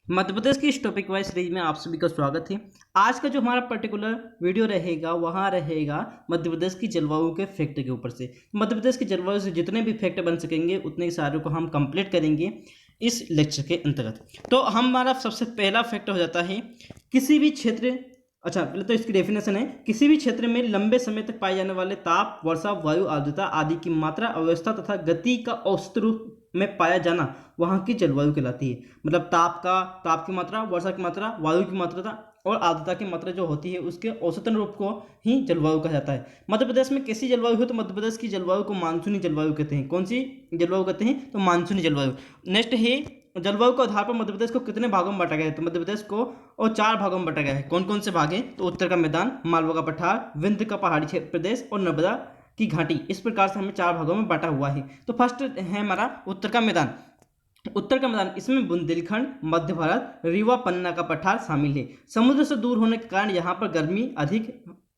मध्य प्रदेश की इस topic wise series में आप सभी का स्वागत है। आज का जो हमारा पर्टिकुलर वीडियो रहेगा वहाँ रहेगा मध्य प्रदेश की जलवायु के फैक्ट के ऊपर से। मध्य प्रदेश की जलवायु से जितने भी फैक्ट बन सकेंगे उतने सारे को हम कंप्लीट करेंगे इस लेक्चर के अंतर्गत। तो हमारा सबसे पहला फैक्ट हो जाता है किसी भी क्षेत्र, अच्छा पहले तो इसकी डेफिनेशन है, किसी भी क्षेत्र में लंबे समय तक पाए जाने वाले ताप, वर्षा, वायु, आर्द्रता आदि की मात्रा, अवस्था तथा गति का औसत रूप में पाया जाना वहाँ की जलवायु कहलाती है। मतलब ताप की मात्रा, वर्षा की मात्रा, वायु की मात्रा और आर्द्रता की मात्रा जो होती है उसके औसतन रूप को ही जलवायु कहा जाता है। मध्य प्रदेश में कैसी जलवायु है? तो मध्य प्रदेश की जलवायु को मानसूनी जलवायु कहते हैं। कौन सी जलवायु कहते हैं? तो मानसूनी जलवायु। नेक्स्ट है जलवायु के आधार पर मध्य प्रदेश को कितने भागों में बांटा गया है? तो मध्य प्रदेश को और 4 भागों में बांटा गया है। कौन कौन से भाग हैं? तो उत्तर का मैदान, मालवा का पठार, विंध्य का पहाड़ी क्षेत्र प्रदेश और नर्मदा की घाटी। इस प्रकार से हमें 4 भागों में बांटा हुआ है। तो फर्स्ट है हमारा उत्तर का मैदान। उत्तर का मैदान, इसमें बुंदेलखंड, मध्य भारत, रीवा, पन्ना का पठार शामिल है। समुद्र से दूर होने के कारण यहाँ पर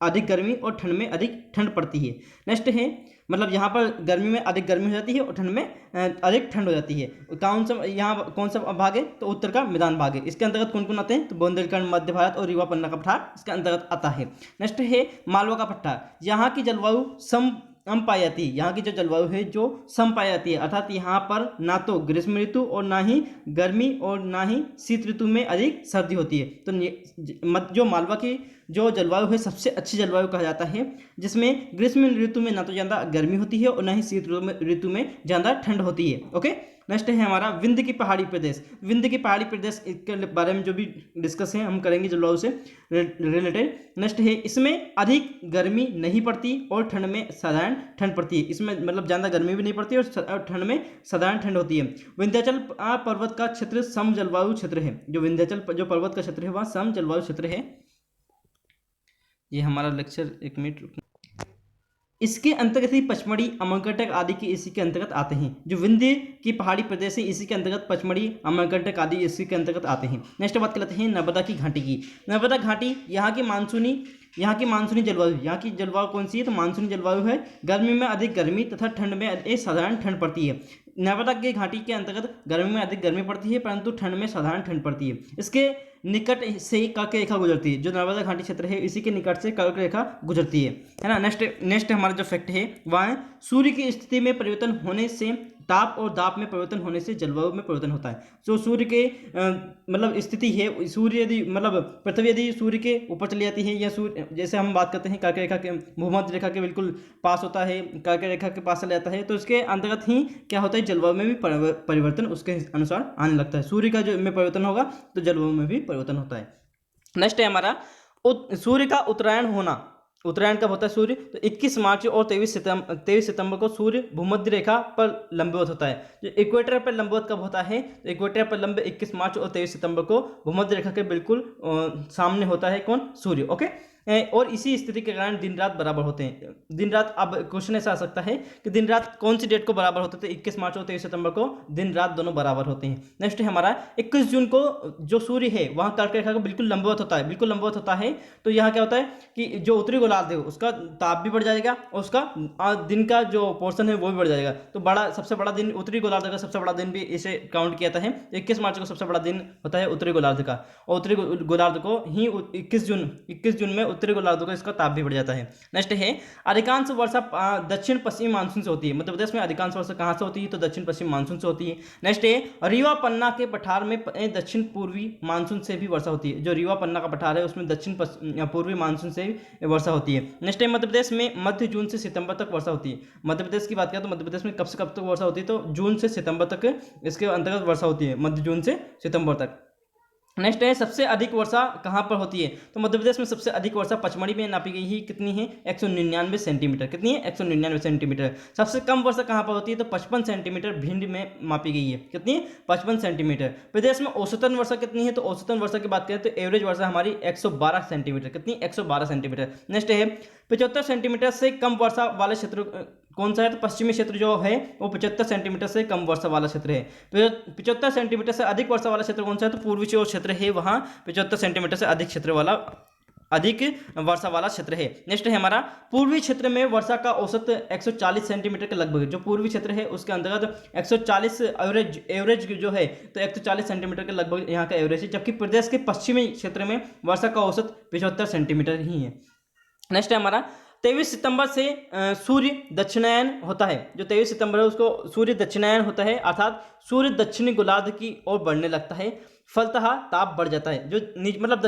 अधिक गर्मी और ठंड में अधिक ठंड पड़ती है। नेक्स्ट है मतलब यहाँ पर गर्मी में अधिक गर्मी हो जाती है और ठंड में अधिक ठंड हो जाती है। कौन सा भाग है? तो उत्तर का मैदान भाग है। इसके अंतर्गत कौन कौन आते हैं? तो बुंदेलखंड, मध्य भारत और रीवा, पन्ना का पठार इसके अंतर्गत आता है। नेक्स्ट है मालवा का पठार। यहाँ की जलवायु सम पाई जाती है। यहाँ की जो जलवायु है जो सम पाई जाती है, अर्थात यहाँ पर ना तो ग्रीष्म ऋतु और ना ही गर्मी और ना ही शीत ऋतु में अधिक सर्दी होती है। तो जो मालवा की जो जलवायु है सबसे अच्छी जलवायु कहा जाता है, जिसमें ग्रीष्म ऋतु में ना तो ज़्यादा गर्मी होती है और ना ही शीत ऋतु में ज़्यादा ठंड होती है। ओके, नेक्स्ट है हमारा विंध्य की पहाड़ी प्रदेश। विंध्य की पहाड़ी प्रदेश के बारे में जो भी डिस्कस है हम करेंगे जलवायु से रिलेटेड। नेक्स्ट है इसमें अधिक गर्मी नहीं पड़ती और ठंड में साधारण ठंड पड़ती है। इसमें मतलब ज़्यादा गर्मी भी नहीं पड़ती और ठंड में साधारण ठंड होती है। विंध्याचल पर्वत का क्षेत्र सम जलवायु क्षेत्र है। जो विंध्याचल जो पर्वत का क्षेत्र है वह सम जलवायु क्षेत्र है। ये हमारा लेक्चर, एक मिनट। इसके अंतर्गत ही पचमढ़ी, अमरकंटक आदि के इसी के अंतर्गत आते हैं। जो विंध्य की पहाड़ी प्रदेश है इसी के अंतर्गत पचमढ़ी, अमरकंटक आदि इसी के अंतर्गत आते हैं। नेक्स्ट बात करते हैं नर्मदा की घाटी की। नर्मदा घाटी यहाँ की मानसूनी जलवायु। यहाँ की जलवायु कौन सी है? तो मानसूनी जलवायु है। गर्मी में अधिक गर्मी तथा ठंड में एक साधारण ठंड पड़ती है। नर्मदा की घाटी के अंतर्गत गर्मी में अधिक गर्मी पड़ती है परंतु ठंड में साधारण ठंड पड़ती है। इसके निकट से ही कर्क रेखा गुजरती है। जो नर्मदा घाटी क्षेत्र है इसी के निकट से कर्क रेखा गुजरती है ना। नेक्स्ट हमारा जो फैक्ट है वह है सूर्य की स्थिति में परिवर्तन होने से ताप और दाब में परिवर्तन होने से जलवायु में परिवर्तन होता है। जो सूर्य के मतलब स्थिति है, सूर्य यदि मतलब पृथ्वी यदि सूर्य के ऊपर चली जाती है या सूर्य, जैसे हम बात करते हैं कर्क रेखा के, भूमध्य रेखा के बिल्कुल पास होता है, कर्क रेखा के पास चला जाता है, तो इसके अंतर्गत ही क्या होता है, जलवायु में भी परिवर्तन उसके अनुसार आने लगता है। सूर्य का जो में परिवर्तन होगा तो जलवायु में भी परिवर्तन होता है। नेक्स्ट है हमारा सूर्य का उत्तरायण होना। उत्तरायण कब होता है सूर्य? तो 21 मार्च और 23 सितंबर को सूर्य भूमध्य रेखा पर लंबवत होता है। जो इक्वेटर पर लंबवत कब होता है? तो इक्वेटर पर लंब 21 मार्च और 23 सितंबर को भूमध्य रेखा के बिल्कुल सामने होता है कौन? सूर्य। ओके, और इसी स्थिति के कारण दिन रात बराबर होते हैं। दिन रात, अब क्वेश्चन ऐसा आ सकता है कि दिन रात कौन सी डेट को बराबर होते थे? 21 मार्च और 23 सितंबर को दिन रात दोनों बराबर होते हैं। नेक्स्ट है हमारा 21 जून को जो सूर्य है वहाँ कर्क रेखा का बिल्कुल लंबवत होता है, बिल्कुल लंबवत होता है। तो यहाँ क्या होता है कि जो उत्तरी गोलार्ध है उसका ताप भी बढ़ जाएगा और उसका दिन का जो पोर्शन है वो भी बढ़ जाएगा। तो सबसे बड़ा दिन उत्तरी गोलार्ध का सबसे बड़ा दिन भी इसे काउंट किया जाता है। 21 मार्च को सबसे बड़ा दिन होता है उत्तरी गोलार्ध का, और उत्तरी गोलार्ध को ही 21 जून में उत्तरी गोलार्ध को इसका ताप भी बढ़ जाता है। नेक्स्ट है अधिकांश वर्षा दक्षिण पश्चिमी मानसून से होती है। मध्य प्रदेश में अधिकांश वर्षा कहाँ से होती है? तो दक्षिण पश्चिम मानसून से होती है। नेक्स्ट है रीवा पन्ना के पठार में दक्षिण पूर्वी मानसून से भी वर्षा होती है। जो रीवा पन्ना का पठार है उसमें दक्षिण पूर्वी मानसून से वर्षा होती है। नेक्स्ट है मध्य प्रदेश में मध्य जून से सितंबर तक वर्षा होती है। मध्य प्रदेश की बात करें तो मध्य प्रदेश में कब से कब तक वर्षा होती है? तो जून से सितंबर तक इसके अंतर्गत वर्षा होती है, मध्य जून से सितंबर तक। नेक्स्ट है सबसे अधिक वर्षा कहाँ पर होती है? तो मध्य प्रदेश में सबसे अधिक वर्षा पचमढ़ी में नापी गई है। कितनी है? 199 सेंटीमीटर। कितनी है? 199 सेंटीमीटर। सबसे कम वर्षा कहाँ पर होती है? तो 55 सेंटीमीटर भिंड में मापी गई है। कितनी है? 55 सेंटीमीटर। प्रदेश में औसतन वर्षा कितनी है? तो औसतन वर्षा की बात करें तो एवरेज वर्षा हमारी 112 सेंटीमीटर। कितनी? 112 सेंटीमीटर। नेक्स्ट है 75 सेंटीमीटर से कम वर्षा वाले क्षेत्र कौन सा है? तो पश्चिमी क्षेत्र जो है वो 75 सेंटीमीटर से कम वर्षा वाला क्षेत्र है। 75 सेंटीमीटर से अधिक वर्षा वाला क्षेत्र कौन सा है? तो पूर्वी जो क्षेत्र है वहाँ 75 सेंटीमीटर से अधिक क्षेत्र वाला अधिक वर्षा वाला क्षेत्र है। नेक्स्ट है हमारा पूर्वी क्षेत्र में वर्षा का औसत 140 सेंटीमीटर के लगभग, जो पूर्वी क्षेत्र है उसके अंतर्गत 140 एवरेज जो है तो 140 सेंटीमीटर के लगभग यहाँ का एवरेज है, जबकि प्रदेश के पश्चिमी क्षेत्र में वर्षा का औसत 75 सेंटीमीटर ही है। नेक्स्ट है हमारा 23 सितंबर से सूर्य दक्षिणायन होता है। जो 23 सितंबर है उसको सूर्य दक्षिणायन होता है, अर्थात सूर्य दक्षिणी गोलार्ध की ओर बढ़ने लगता है, फलतः ताप बढ़ जाता है। जो मतलब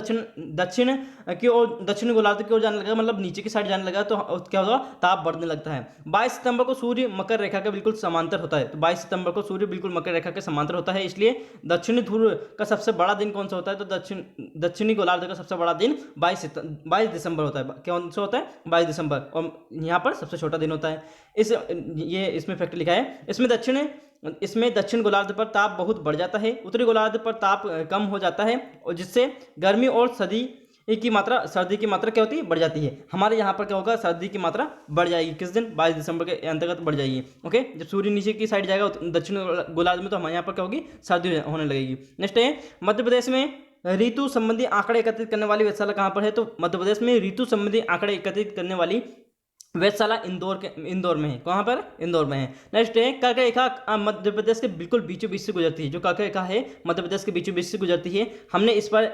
दक्षिण की ओर, दक्षिण गोलार्ध की ओर जाने लगा, मतलब नीचे की साइड जाने लगा, तो क्या होगा, ताप बढ़ने लगता है। 22 सितंबर को सूर्य मकर रेखा के बिल्कुल समांतर होता है। तो 22 सितंबर को सूर्य बिल्कुल मकर रेखा के समांतर होता है, इसलिए दक्षिणी ध्रुव का सबसे बड़ा दिन कौन सा होता है, तो दक्षिणी गोलार्ध का सबसे बड़ा दिन 22 दिसंबर होता है। कौन सा होता है, 22 दिसंबर, और यहाँ पर सबसे छोटा दिन होता है। इसमें फैक्ट लिखा है, इसमें दक्षिण गोलार्ध पर ताप बहुत बढ़ जाता है, उत्तरी गोलार्ध पर ताप कम हो जाता है, और जिससे गर्मी और सर्दी की मात्रा क्या होती है, बढ़ जाती है। हमारे यहाँ पर क्या होगा, सर्दी की मात्रा बढ़ जाएगी, किस दिन, 22 दिसंबर के अंतर्गत बढ़ जाएगी। ओके, जब सूर्य नीचे की साइड जाएगा दक्षिण गोलार्ध में, तो हमारे यहाँ पर क्या होगी, सर्दी होने लगेगी। नेक्स्ट है मध्य प्रदेश में ऋतु संबंधी आंकड़े एकत्रित करने वाली वेधशाला कहाँ पर है, तो मध्य प्रदेश में ऋतु संबंधी आंकड़े एकत्रित करने वाली वेधशाला इंदौर में है। कहाँ पर, इंदौर में है। नेक्स्ट है कर्क रेखा मध्य प्रदेश के बिल्कुल बीचों बीच से गुजरती है। जो कर्क रेखा है मध्य प्रदेश के बीचों बीच से गुजरती है। हमने इस पर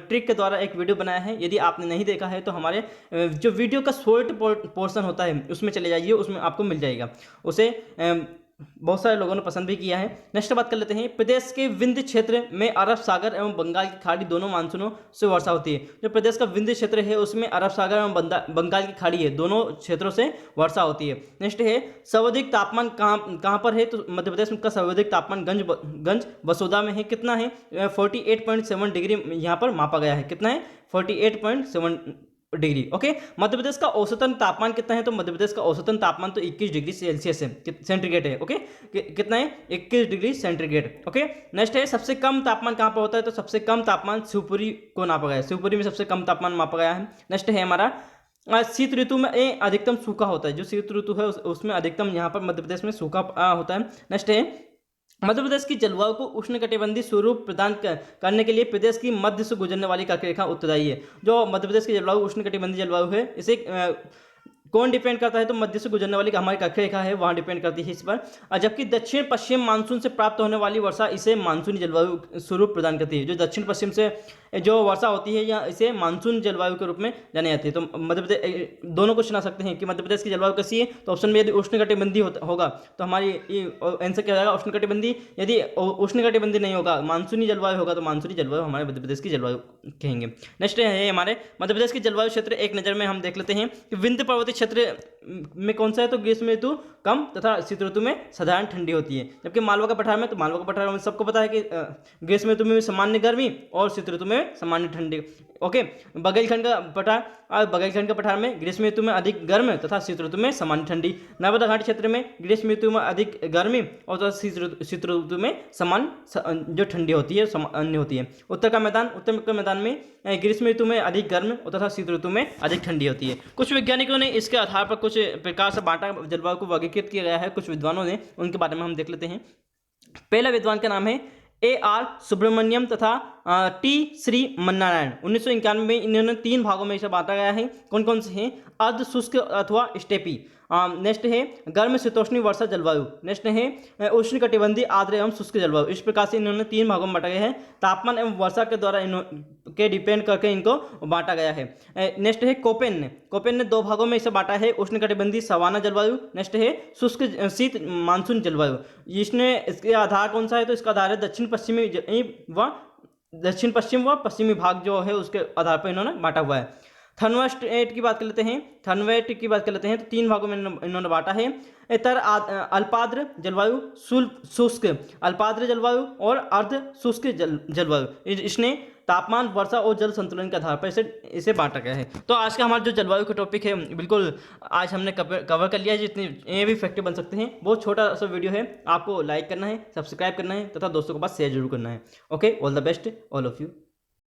ट्रिक के द्वारा एक वीडियो बनाया है, यदि आपने नहीं देखा है तो हमारे जो वीडियो का शॉर्ट पोर्शन होता है उसमें चले जाइए, उसमें आपको मिल जाएगा। उसे बहुत सारे लोगों ने पसंद भी किया है। नेक्स्ट बात कर लेते हैं, प्रदेश के विंध्य क्षेत्र में अरब सागर एवं बंगाल की खाड़ी दोनों मानसूनों से वर्षा होती है। जो प्रदेश का विंध्य क्षेत्र है उसमें अरब सागर एवं बंगाल की खाड़ी है, दोनों क्षेत्रों से वर्षा होती है। नेक्स्ट है सर्वाधिक तापमान कहाँ पर है, तो मध्य प्रदेश का सर्वाधिक तापमान गंज बसोदा में है। कितना है, 48.7 डिग्री यहाँ पर मापा गया है। कितना है, 48.7 डिग्री। ओके, मध्य प्रदेश का औसतन तापमान कितना है, तो मध्य प्रदेश का औसतन तापमान तो 21 डिग्री सेल्सियस है, सेंटीग्रेड है। ओके, कितना है, 21 डिग्री सेंटीग्रेड। ओके, नेक्स्ट है सबसे कम तापमान कहाँ पर होता है, तो सबसे कम तापमान शिवपुरी को नापा गया है। शिवपुरी में सबसे कम तापमान मापा गया है। नेक्स्ट है हमारा शीत ऋतु में अधिकतम सूखा होता है। जो शीत ऋतु है उसमें अधिकतम यहाँ पर मध्य प्रदेश में सूखा होता है। नेक्स्ट है मध्य प्रदेश की जलवायु को उष्णकटिबंधीय स्वरूप प्रदान करने के लिए प्रदेश की मध्य से गुजरने वाली कर्क रेखा उत्तरदायी है। जो मध्य प्रदेश की जलवायु उष्णकटिबंधीय जलवायु है, इसे कौन डिपेंड करता है, तो मध्य से गुजरने वाली हमारी कर्क रेखा है वहाँ डिपेंड करती है इस पर। जबकि दक्षिण पश्चिम मानसून से प्राप्त होने वाली वर्षा इसे मानसूनी जलवायु स्वरूप प्रदान करती है। जो दक्षिण पश्चिम से जो वर्षा होती है या इसे मानसून जलवायु के रूप में जानी जाती है। तो मध्य प्रदेश दोनों को चुना सकते हैं कि मध्य प्रदेश की जलवायु कैसी है, तो ऑप्शन में यदि उष्णकटिबंधीय होगा तो हमारी आंसर क्या हो जाएगा, उष्णकटिबंधीय। यदि उष्णकटिबंधीय नहीं होगा, मानसूनी जलवायु होगा, तो मानसूनी जलवायु हमारे मध्य प्रदेश की जलवायु कहेंगे। नेक्स्ट है हमारे मध्य प्रदेश की जलवायु क्षेत्र, एक नज़र में हम देख लेते हैं कि विंध्य पर्वतीय क्षेत्र में कौन सा है, तो ग्रीष्म ऋतु कम तथा शीत ऋतु में साधारण ठंडी होती है। जबकि मालवा का पठार में, तो मालवा का पठार में सबको पता है कि ग्रीष्म ऋतु में सामान्य गर्मी और शीत ऋतु में सामान्य ठंडी। ओके, बघेलखंड का पठार में ग्रीष्म ऋतु में अधिक गर्म तथा शीत ऋतु में सामान्य ठंडी। नर्मदा घाटी क्षेत्र में ग्रीष्म ऋतु में अधिक गर्मी और तथा शीत ऋतु में सामान्य जो ठंडी होती है सामान्य होती है। उत्तर का मैदान में ग्रीष्म ऋतु में अधिक गर्म तथा शीत ऋतु में अधिक ठंडी होती है। कुछ वैज्ञानिकों ने इसके आधार पर कुछ प्रकार से बांटा जलवायु को वर्गीकृत किया गया है, कुछ विद्वानों ने, उनके बारे में हम देख लेते हैं। पहला विद्वान का नाम है AR सुब्रमण्यम तथा T श्री मन्नारायण। 1991 में इन्होंने 3 भागों में इसे बांटा गया है। कौन कौन से हैं, अर्ध शुष्क अथवा स्टेपी। नेक्स्ट है गर्म शीतोष्णी वर्षा जलवायु। नेक्स्ट है उष्णकटिबंधीय आर्द्र एवं शुष्क जलवायु। इस प्रकार से इन्होंने 3 भागों में बांटा गया है। तापमान एवं वर्षा के द्वारा के डिपेंड करके इनको बांटा गया है। नेक्स्ट है कोपेन ने 2 भागों में इसे बांटा है, उष्णकटिबंधीय सवाना जलवायु। नेक्स्ट है शुष्क शीत मानसून जलवायु। इसके आधार कौन सा है, तो इसका आधार है दक्षिण पश्चिम व पश्चिमी भाग जो है उसके आधार पर इन्होंने बांटा हुआ है। थर्मोस्टेट की बात कर लेते हैं, तो 3 भागों में इन्होंने बांटा है। अल्पाद्र जलवायु, शुष्क अल्पाद्र जलवायु और अर्ध शुष्क जलवायु। इसने तापमान, वर्षा और जल संतुलन के आधार पर इसे बांटा गया है। तो आज का हमारा जो जलवायु का टॉपिक है बिल्कुल आज हमने कवर कर लिया है। जितने ये भी फैक्ट बन सकते हैं, बहुत छोटा सा वीडियो है। आपको लाइक करना है, सब्सक्राइब करना है तथा दोस्तों के पास शेयर जरूर करना है। Okay, all the best all of you.